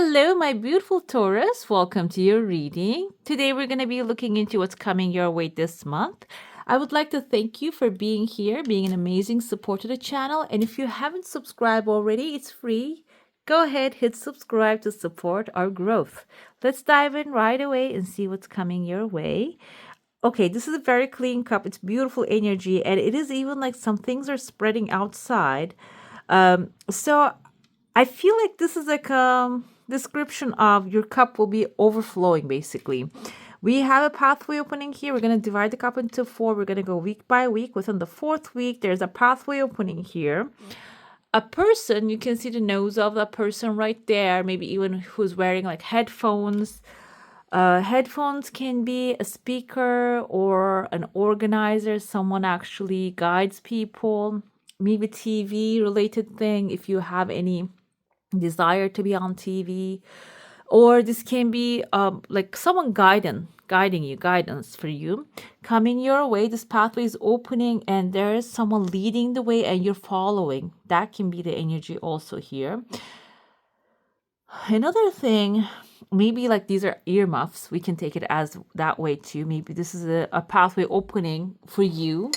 Hello, my beautiful Taurus. Welcome to your reading. Today we're going to be looking into what's coming your way this month. I would like to thank you for being here, being an amazing support to the channel. And if you haven't subscribed already, it's free. Go ahead, hit subscribe to support our growth. Let's dive in right away and see what's coming your way. Okay, this is a very clean cup. It's beautiful energy, and it is even like some things are spreading outside. So I feel like this is like a description of your cup will be overflowing, basically. We have a pathway opening here. We're going to divide the cup into four. We're going to go week by week. Within the fourth week, there's a pathway opening here. A person, you can see the nose of that person right there, maybe even who's wearing like headphones. Headphones can be a speaker or an organizer. Someone actually guides people. Maybe TV related thing if you have any desire to be on TV, or this can be like someone guiding you, guidance for you coming your way. This pathway is opening and there is someone leading the way and you're following. That can be the energy also here. Another thing, maybe like these are earmuffs. We can take it as that way too. Maybe this is a pathway opening for you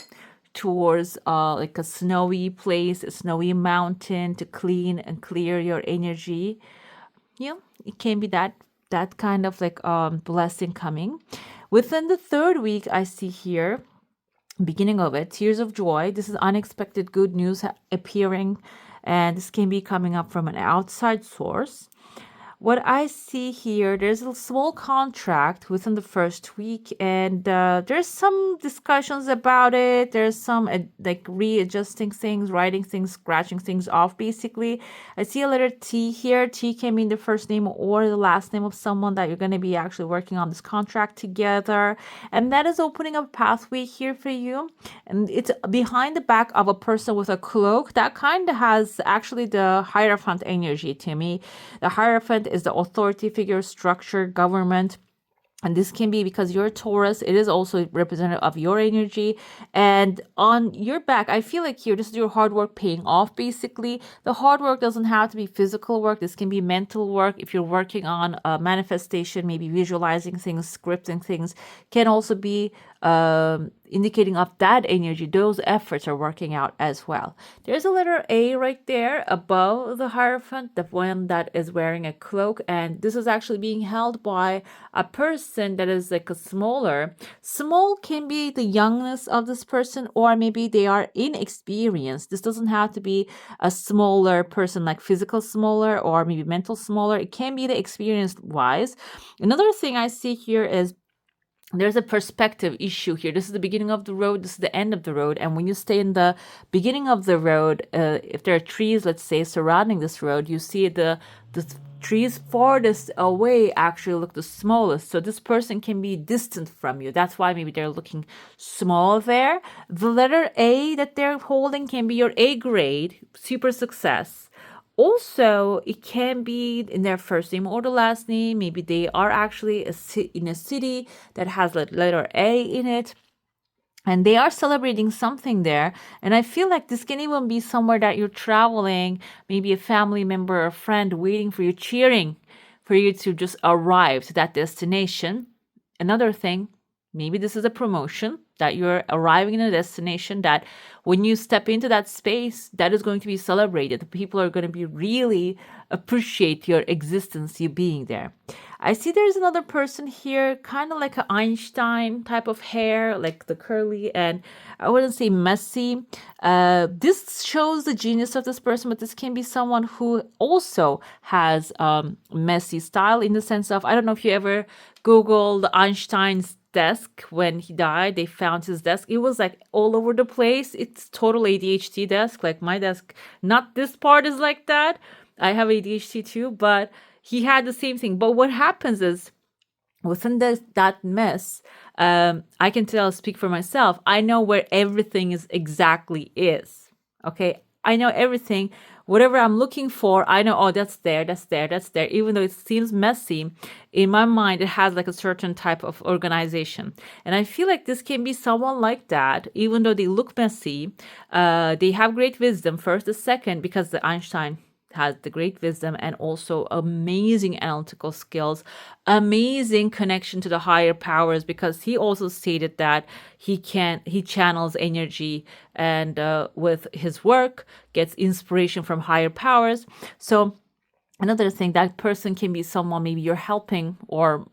towards like a snowy place, a snowy mountain to clean and clear your energy. Yeah, it can be that kind of like blessing coming. Within the third week, I see here, beginning of it, tears of joy. This is unexpected good news appearing, and this can be coming up from an outside source. What I see here, there's a small contract within the first week, and there's some discussions about it. There's some like readjusting things, writing things, scratching things off, basically. I see a letter T here. T can mean the first name or the last name of someone that you're going to be actually working on this contract together. And that is opening up a pathway here for you. And it's behind the back of a person with a cloak. That kind of has actually the Hierophant energy to me. The Hierophant is the authority figure, structure, government. And this can be because you're a Taurus. It is also representative of your energy. And on your back, I feel like here, this is your hard work paying off, basically. The hard work doesn't have to be physical work. This can be mental work. If you're working on a manifestation, maybe visualizing things, scripting things, can also be indicating of that energy. Those efforts are working out as well. There's a letter A right there above the Hierophant, the one that is wearing a cloak. And this is actually being held by a person that is like a smaller. Small can be the youngness of this person, or maybe they are inexperienced. This doesn't have to be a smaller person, like physical smaller or maybe mental smaller. It can be the experienced wise. Another thing I see here is there's a perspective issue here. This is the beginning of the road. This is the end of the road. And when you stay in the beginning of the road, if there are trees, let's say, surrounding this road, you see the trees farthest away actually look the smallest. So this person can be distant from you. That's why maybe they're looking small there. The letter A that they're holding can be your A grade, super success. Also, it can be in their first name or the last name. Maybe they are actually in a city that has the letter A in it. And they are celebrating something there. And I feel like this can even be somewhere that you're traveling, maybe a family member or a friend waiting for you, cheering for you to just arrive to that destination. Another thing, maybe this is a promotion that you're arriving in a destination that when you step into that space, that is going to be celebrated. People are going to be really appreciate your existence, you being there. I see there's another person here, kind of like an Einstein type of hair, like the curly, and I wouldn't say messy. This shows the genius of this person, but this can be someone who also has messy style in the sense of, I don't know if you ever Googled Einstein's desk when he died. They found his desk. It was like all over the place. It's total ADHD desk, like my desk. Not this part is like that. I have ADHD too, but he had the same thing. But what happens is within that mess, I can speak for myself. I know where everything is. Okay, I know everything. Whatever I'm looking for, I know, oh, that's there. Even though it seems messy, in my mind, it has like a certain type of organization. And I feel like this can be someone like that, even though they look messy. They have great wisdom, first. The second, because the Einstein has the great wisdom and also amazing analytical skills, amazing connection to the higher powers, because he also stated that he channels energy and with his work gets inspiration from higher powers. So another thing, that person can be someone maybe you're helping, or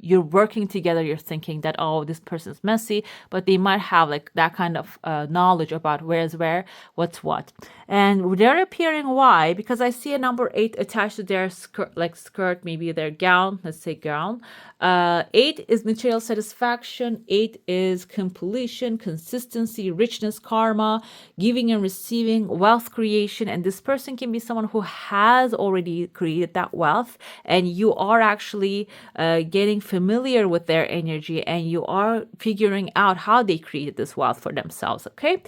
you're working together, you're thinking that, oh, this person's messy, but they might have like that kind of knowledge about where's where, what's what. And they're appearing why? Because I see a number 8 attached to their skirt, maybe their gown, let's say gown. 8 is material satisfaction. 8 is completion, consistency, richness, karma, giving and receiving, wealth creation. And this person can be someone who has already created that wealth, and you are actually getting familiar with their energy, and you are figuring out how they created this wealth for themselves. Okay.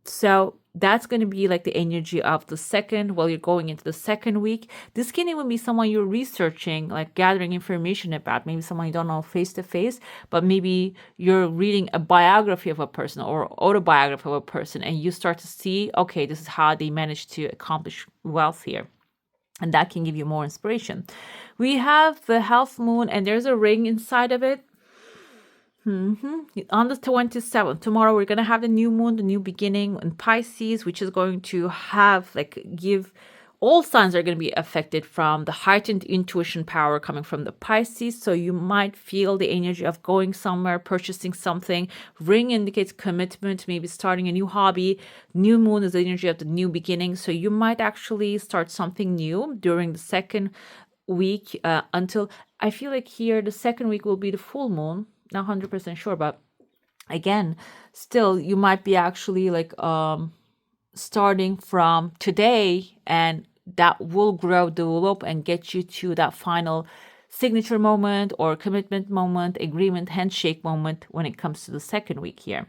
So that's going to be like the energy of the second, while you're going into the second week. This can even be someone you're researching, like gathering information about, maybe someone you don't know face to face, but maybe you're reading a biography of a person or autobiography of a person, and you start to see, okay, this is how they managed to accomplish wealth here. And that can give you more inspiration. We have the half moon, and there's a ring inside of it. On the 27th, tomorrow, we're going to have the new moon, the new beginning in Pisces, which is going to have give all signs are going to be affected from the heightened intuition power coming from the Pisces. So you might feel the energy of going somewhere, purchasing something. Ring indicates commitment, maybe starting a new hobby. New moon is the energy of the new beginning. So you might actually start something new during the second week until, I feel like here the second week will be the full moon. Not 100% sure, but again, still you might be actually starting from today, and that will grow, develop, and get you to that final signature moment or commitment moment, agreement, handshake moment when it comes to the second week here.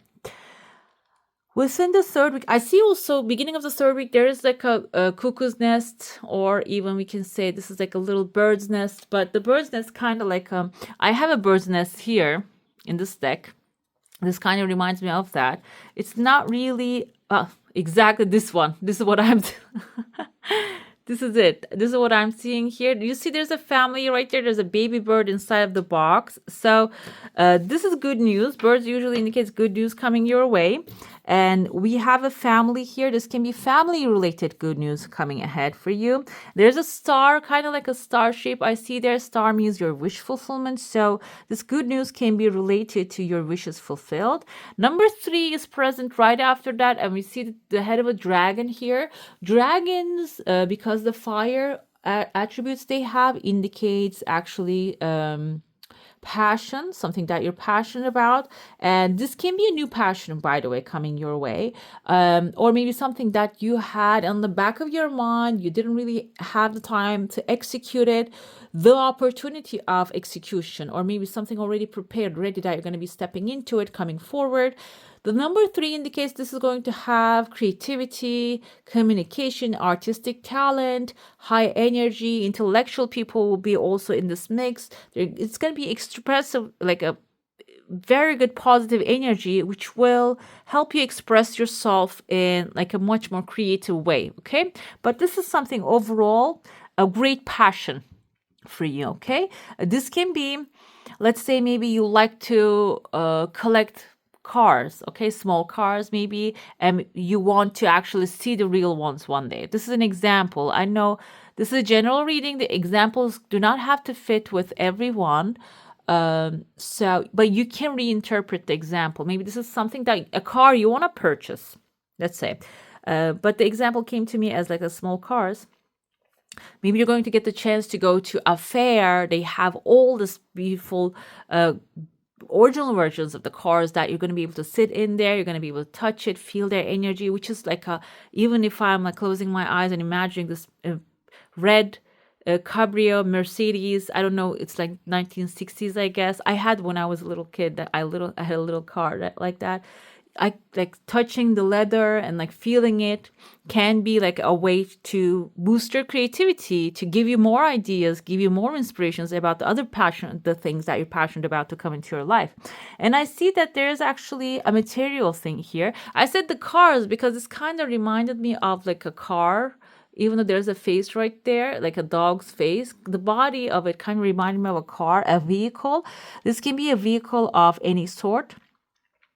Within the third week, I see also beginning of the third week, there is like a cuckoo's nest, or even we can say this is like a little bird's nest, but the bird's nest kind of like, I have a bird's nest here in this deck. This kind of reminds me of that. It's not really exactly this one. This is what I'm, this is it. This is what I'm seeing here. Do you see there's a family right there? There's a baby bird inside of the box. So this is good news. Birds usually indicates good news coming your way. And we have a family here. This can be family related good news coming ahead for you. There's a star, kind of like a star shape. I see there. Star means your wish fulfillment. So this good news can be related to your wishes fulfilled. Number 3 is present right after that. And we see the head of a dragon here. Dragons, because the fire attributes they have indicates actually passion, something that you're passionate about. And this can be a new passion, by the way, coming your way. Or maybe something that you had on the back of your mind, you didn't really have the time to execute it, the opportunity of execution, or maybe something already prepared, ready, that you're going to be stepping into it, coming forward. The number 3 indicates this is going to have creativity, communication, artistic talent, high energy, intellectual people will be also in this mix. It's going to be expressive, like a very good positive energy, which will help you express yourself in like a much more creative way. Okay. But this is something overall, a great passion for you. Okay. This can be, let's say maybe you like to collect cars, okay, small cars maybe, and you want to actually see the real ones one day. This is an example. I know this is a general reading. The examples do not have to fit with everyone. But you can reinterpret the example. Maybe this is something that a car you want to purchase, let's say. But the example came to me as like a small cars. Maybe you're going to get the chance to go to a fair. They have all this beautiful original versions of the cars that you're going to be able to sit in there. You're going to be able to touch it, feel their energy, which is like even if I'm like closing my eyes and imagining this red Cabrio Mercedes, I don't know, it's like 1960s, I guess. I had when I was a little kid that I had a little car like that. I like touching the leather and like feeling it can be like a way to boost your creativity, to give you more ideas, give you more inspirations about the things that you're passionate about to come into your life. And I see that there's actually a material thing here. I said the cars because this kind of reminded me of like a car even though there's a face right there, like a dog's face, the body of it kind of reminded me of a car, a vehicle. This can be a vehicle of any sort.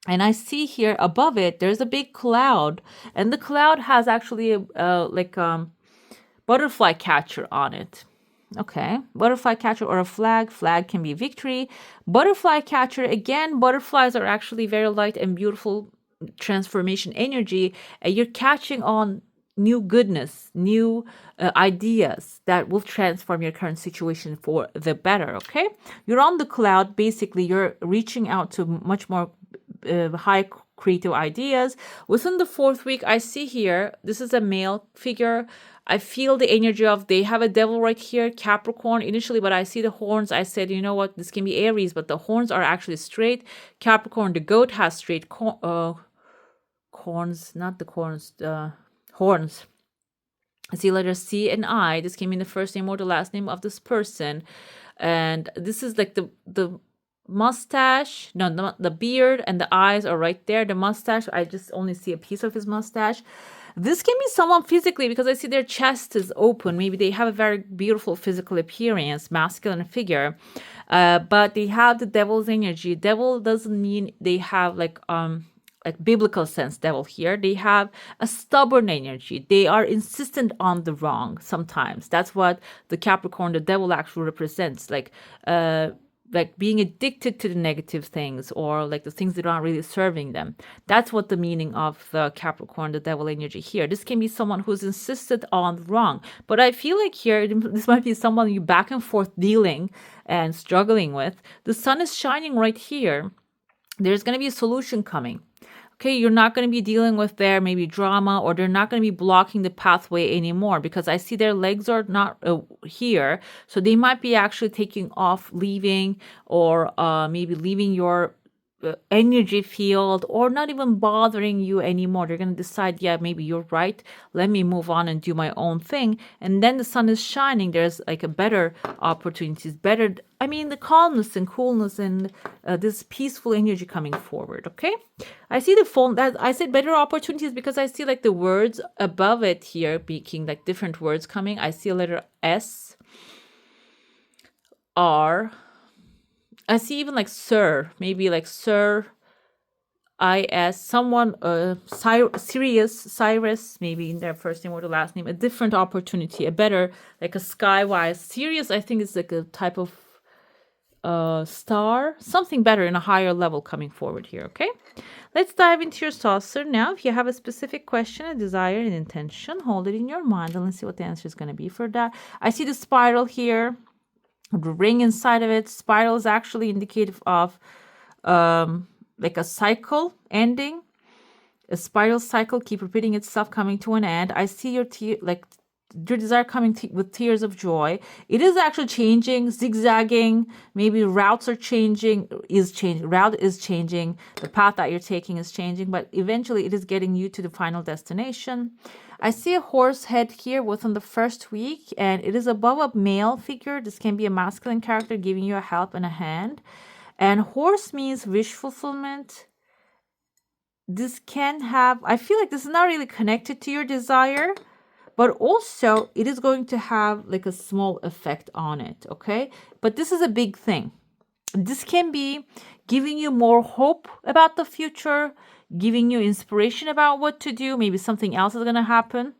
And I see here above it, there's a big cloud, and the cloud has actually a butterfly catcher on it. Okay, butterfly catcher or a flag. Flag can be victory. Butterfly catcher, again, butterflies are actually very light and beautiful transformation energy, and you're catching on new goodness, new ideas that will transform your current situation for the better. Okay, you're on the cloud. Basically, you're reaching out to much more high creative ideas. Within the 4th week, I see here, this is a male figure. I feel the energy of, they have a devil right here, Capricorn initially, but I see the horns. I said, you know what, this can be Aries, but the horns are actually straight. Capricorn, the goat has straight horns, not the corns, horns. I see letters C and I. This can mean the first name or the last name of this person. And this is like the mustache, no, the beard and the eyes are right there. The mustache, I just only see a piece of his mustache. This can be someone physically, because I see their chest is open. Maybe they have a very beautiful physical appearance, masculine figure, but they have the devil's energy. Devil doesn't mean they have like biblical sense devil here. They have a stubborn energy. They are insistent on the wrong sometimes. That's what the Capricorn, the devil, actually represents. Like being addicted to the negative things, or like the things that aren't really serving them. That's what the meaning of the Capricorn, the devil energy here. This can be someone who's insisted on wrong. But I feel like here, this might be someone you back and forth dealing and struggling with. The sun is shining right here. There's going to be a solution coming. Okay, you're not going to be dealing with their maybe drama, or they're not going to be blocking the pathway anymore, because I see their legs are not here. So they might be actually taking off, leaving, or maybe leaving your energy field, or not even bothering you anymore. They're going to decide, yeah, maybe you're right. Let me move on and do my own thing. And then the sun is shining. There's like a better opportunities, better, I mean, the calmness and coolness and this peaceful energy coming forward. Okay. I see the phone that I said better opportunities, because I see like the words above it here, making like different words coming. I see a letter S, R, I see even like Sir, maybe like Sir, IS, someone, Cyrus, maybe in their first name or the last name, a different opportunity, a better, like a skywise. Sirius, I think, is like a type of star, something better in a higher level coming forward here, okay? Let's dive into your saucer now. If you have a specific question, a desire, an intention, hold it in your mind and let's see what the answer is going to be for that. I see the spiral here. The ring inside of it. Spiral is actually indicative of like a cycle ending, a spiral cycle, keep repeating itself, coming to an end. I see your your desire coming with tears of joy. It is actually changing, zigzagging. Maybe routes are changing, route is changing. The path that you're taking is changing, but eventually it is getting you to the final destination. I see a horse head here within the first week, and it is above a male figure. This can be a masculine character giving you a help and a hand. And horse means wish fulfillment. This can have, I feel like this is not really connected to your desire, but also it is going to have like a small effect on it, okay? But this is a big thing. This can be giving you more hope about the future, giving you inspiration about what to do. Maybe something else is going to happen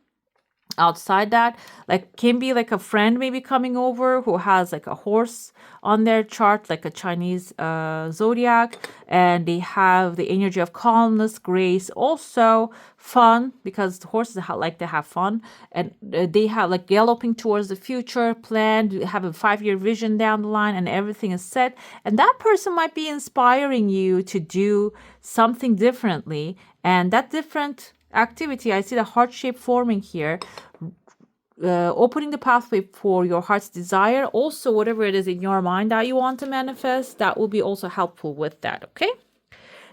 outside that. Like can be like a friend maybe coming over who has like a horse on their chart, like a Chinese zodiac, and they have the energy of calmness, grace, also fun, because the horses like to have fun, and they have like galloping towards the future, planned, have a 5-year vision down the line, and everything is set. And that person might be inspiring you to do something differently, and that different activity, I see the heart shape forming here, opening the pathway for your heart's desire. Also, whatever it is in your mind that you want to manifest, that will be also helpful with that, okay?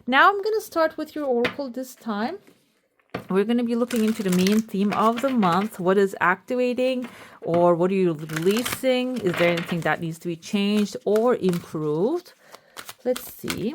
Now I'm going to start with your oracle this time. We're going to be looking into the main theme of the month. What is activating, or what are you releasing? Is there anything that needs to be changed or improved? Let's see.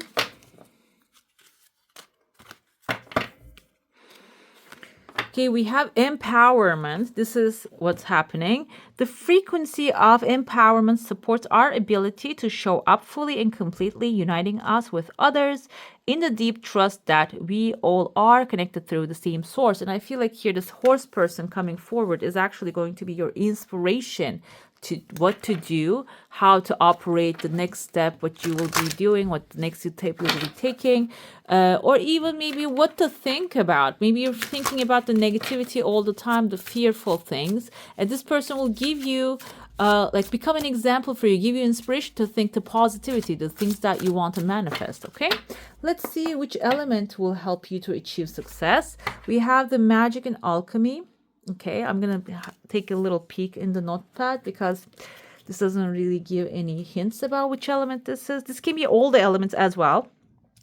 Okay, we have empowerment. This is what's happening. The frequency of empowerment supports our ability to show up fully and completely, uniting us with others in the deep trust that we all are connected through the same source. And I feel like here, this horse person coming forward is actually going to be your inspiration to what to do, how to operate the next step, what you will be doing, what the next step you will be taking, or even maybe what to think about. Maybe you're thinking about the negativity all the time, the fearful things, and this person will give you like become an example for you, give you inspiration to think the positivity, the things that you want to manifest. Okay, let's see which element will help you to achieve success. We have the magic and alchemy. Okay, I'm going to take a little peek in the notepad because this doesn't really give any hints about which element this is. This can be all the elements as well.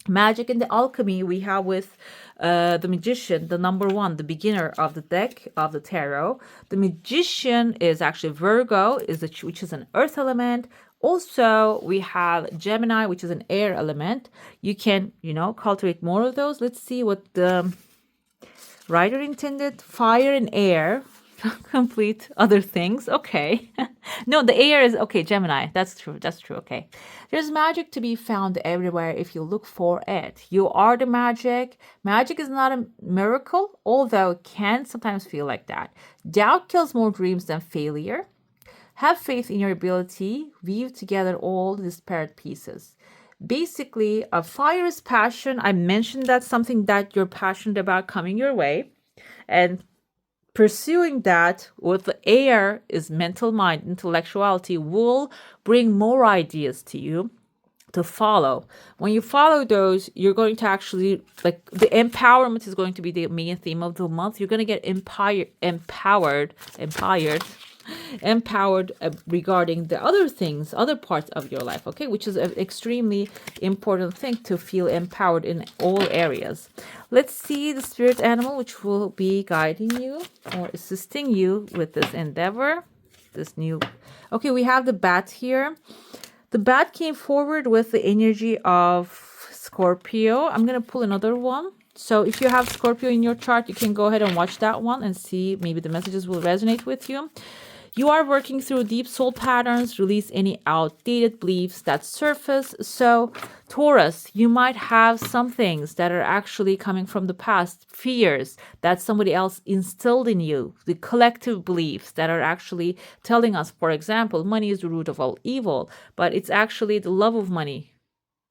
Magic and the alchemy we have with the magician, the number one, the beginner of the deck of the tarot. The magician is actually Virgo, which is an earth element. Also, we have Gemini, which is an air element. You can, cultivate more of those. Let's see what the writer intended. Fire and air complete other things. Okay. No, the air is okay. Gemini. That's true. Okay. There's magic to be found everywhere if you look for it. You are the magic. Magic is not a miracle, although it can sometimes feel like that. Doubt kills more dreams than failure. Have faith in your ability. Weave together all the disparate pieces. Basically, a fire is passion. I mentioned that's something that you're passionate about coming your way. And pursuing that with the air is mental mind, intellectuality will bring more ideas to you to follow. When you follow those, you're going to actually, like, the empowerment is going to be the main theme of the month. You're going to get empowered regarding the other things, other parts of your life, okay, which is an extremely important thing, to feel empowered in all areas. Let's see the spirit animal which will be guiding you or assisting you with this endeavor, this new. Okay, we have the bat here. The bat came forward with the energy of Scorpio. I'm going to pull another one. So if you have Scorpio in your chart, you can go ahead and watch that one and see maybe the messages will resonate with you. You are working through deep soul patterns, release any outdated beliefs that surface. So, Taurus, you might have some things that are actually coming from the past, fears that somebody else instilled in you, the collective beliefs that are actually telling us, for example, money is the root of all evil, but it's actually the love of money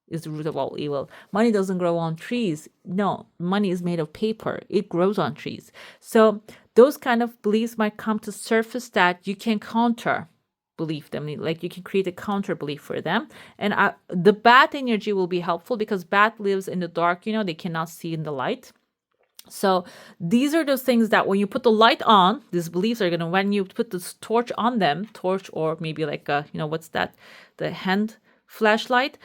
is the root of all evil. Money doesn't grow on trees. No, money is made of paper. It grows on trees. So those kind of beliefs might come to surface that you can counter believe them. Like you can create a counter belief for them. And the bat energy will be helpful because bat lives in the dark. They cannot see in the light. So these are those things that when you put the light on, these beliefs are going to, when you put this torch on them, or maybe like what's that? The hand flashlight.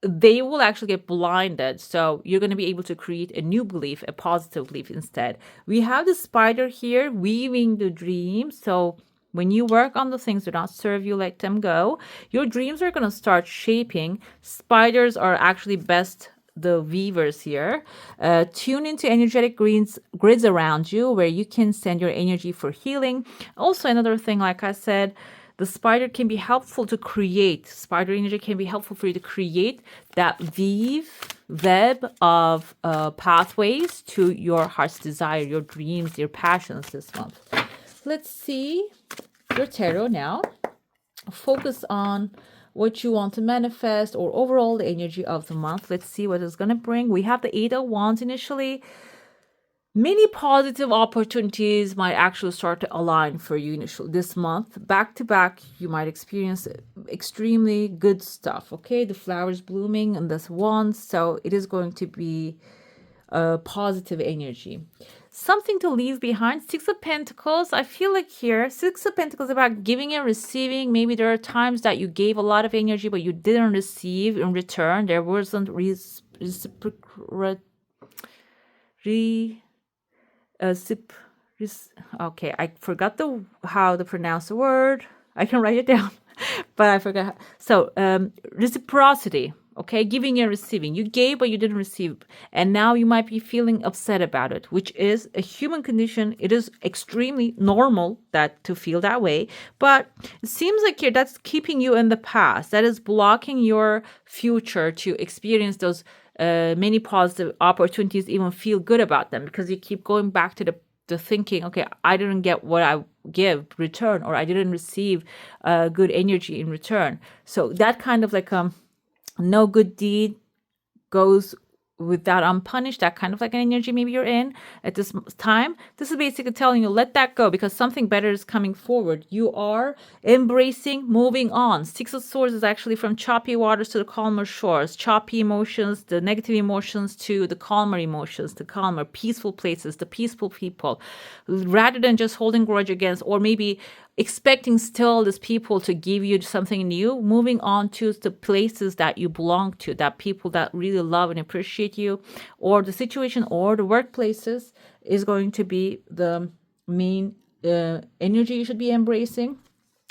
They will actually get blinded. So you're going to be able to create a new belief, a positive belief instead. We have the spider here weaving the dreams. So when you work on the things that do not serve you, let them go. Your dreams are going to start shaping. Spiders are actually the weavers here. Tune into energetic grids around you where you can send your energy for healing. Also, another thing, like I said, the spider can be helpful to create. Spider energy can be helpful for you to create that web of pathways to your heart's desire, your dreams, your passions this month. Let's see your tarot now. Focus on what you want to manifest or overall the energy of the month. Let's see what it's going to bring. We have the 8 of Wands initially. Many positive opportunities might actually start to align for you this month. Back to back, you might experience extremely good stuff, okay? The flowers blooming and this Wands, so it is going to be a positive energy. Something to leave behind. 6 of Pentacles. I feel like here, 6 of Pentacles about giving and receiving. Maybe there are times that you gave a lot of energy, but you didn't receive in return. There wasn't okay, I forgot how to pronounce the word. I can write it down, but I forgot. So reciprocity. Okay, giving and receiving. You gave, but you didn't receive. And now you might be feeling upset about it, which is a human condition. It is extremely normal that to feel that way. But it seems like that's keeping you in the past. That is blocking your future to experience those many positive opportunities, even feel good about them, because you keep going back to the thinking, okay, I didn't get what I give return, or I didn't receive good energy in return. So that kind of like no good deed goes without unpunished, that kind of like an energy maybe you're in at this time. This is basically telling you, let that go, because something better is coming forward. You are embracing, moving on. Six of Swords is actually from choppy waters to the calmer shores. Choppy emotions, the negative emotions, to the calmer emotions, the calmer, peaceful places, the peaceful people, rather than just holding grudge against, or maybe expecting still these people to give you something new. Moving on to the places that you belong to, that people that really love and appreciate you, or the situation or the workplaces is going to be the main energy you should be embracing.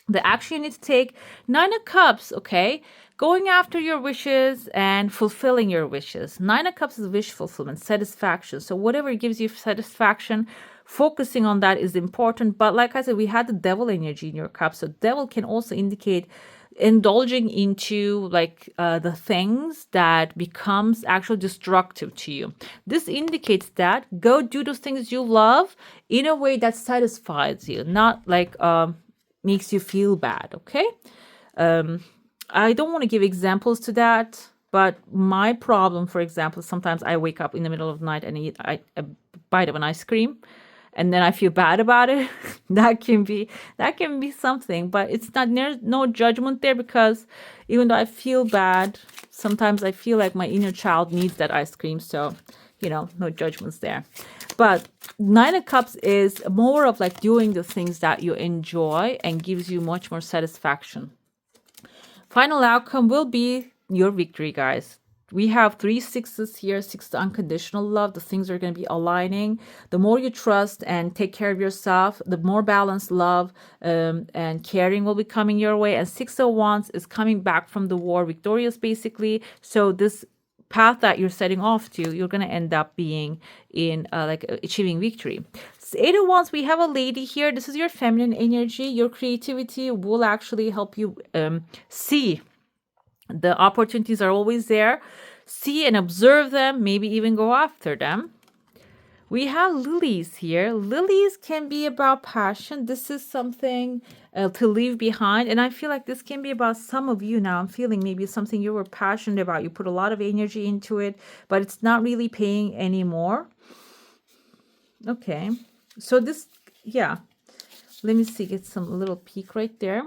The action you need to take, Nine of Cups, okay? Going after your wishes and fulfilling your wishes. Nine of Cups is wish fulfillment, satisfaction. So whatever gives you satisfaction, focusing on that is important. But like I said, we had the devil energy in your cup. So devil can also indicate indulging into like the things that becomes actually destructive to you. This indicates that go do those things you love in a way that satisfies you, not like makes you feel bad. Okay. I don't want to give examples to that, but my problem, for example, sometimes I wake up in the middle of the night and eat a bite of an ice cream, and then I feel bad about it. that can be something, but it's not, there's no judgment there, because even though I feel bad, sometimes I feel like my inner child needs that ice cream. So, no judgments there. But Nine of Cups is more of like doing the things that you enjoy and gives you much more satisfaction. Final outcome will be your victory, guys. We have 3 sixes here, six to unconditional love. The things are going to be aligning. The more you trust and take care of yourself, the more balanced love and caring will be coming your way. And Six of Wands is coming back from the war victorious, basically. So this path that you're setting off to, you're going to end up being in achieving victory. Eight of Wands, we have a lady here. This is your feminine energy. Your creativity will actually help you see the opportunities are always there. See and observe them, maybe even go after them. We have lilies here. Lilies can be about passion. This is something to leave behind. And I feel like this can be about some of you now. I'm feeling maybe something you were passionate about. You put a lot of energy into it, but it's not really paying anymore. Okay. So this, yeah. Let me see, get some little peek right there.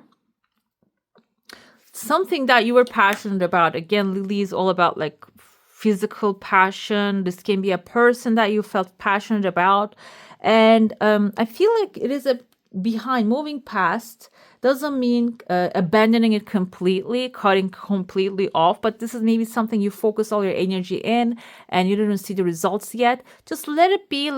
Something that you were passionate about. Again, Lily is all about like physical passion. This can be a person that you felt passionate about. And I feel like it is a behind, moving past doesn't mean abandoning it completely, cutting completely off, but this is maybe something you focus all your energy in and you didn't see the results yet. Just let it be,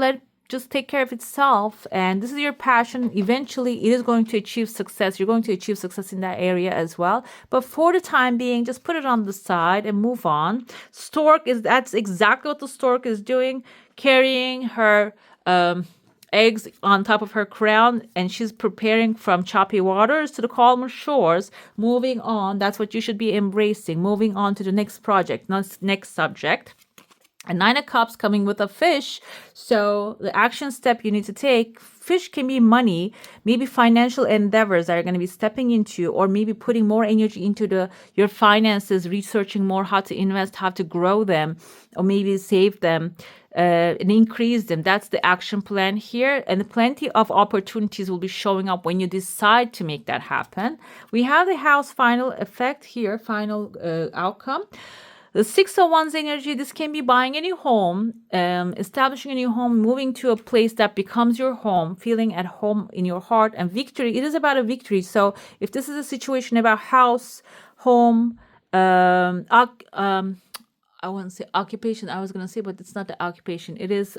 just take care of itself. And this is your passion. Eventually, it is going to achieve success. You're going to achieve success in that area as well. But for the time being, just put it on the side and move on. That's exactly what the stork is doing, carrying her eggs on top of her crown, and she's preparing from choppy waters to the calmer shores, moving on. That's what you should be embracing, moving on to the next project, next subject. A Nine of Cups coming with a fish. So the action step you need to take, fish can be money, maybe financial endeavors that are going to be stepping into, or maybe putting more energy into your finances, researching more how to invest, how to grow them, or maybe save them and increase them. That's the action plan here. And plenty of opportunities will be showing up when you decide to make that happen. We have the house final effect here, final outcome. The Six of Wands energy, this can be buying a new home, establishing a new home, moving to a place that becomes your home, feeling at home in your heart, and victory. It is about a victory. So if this is a situation about house, home, I wouldn't say occupation, I was going to say, but it's not the occupation. It is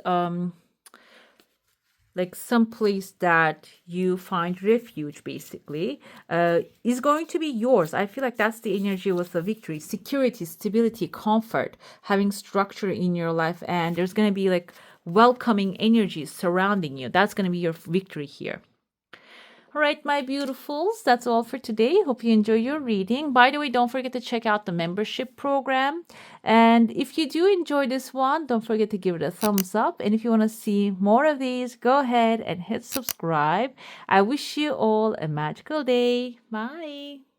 like some place that you find refuge basically is going to be yours. I feel like that's the energy with the victory: security, stability, comfort, having structure in your life, and there's going to be like welcoming energies surrounding you. That's going to be your victory here. All right, my beautifuls, that's all for today. Hope you enjoy your reading. By the way, don't forget to check out the membership program. And if you do enjoy this one, don't forget to give it a thumbs up. And if you want to see more of these, go ahead and hit subscribe. I wish you all a magical day. Bye.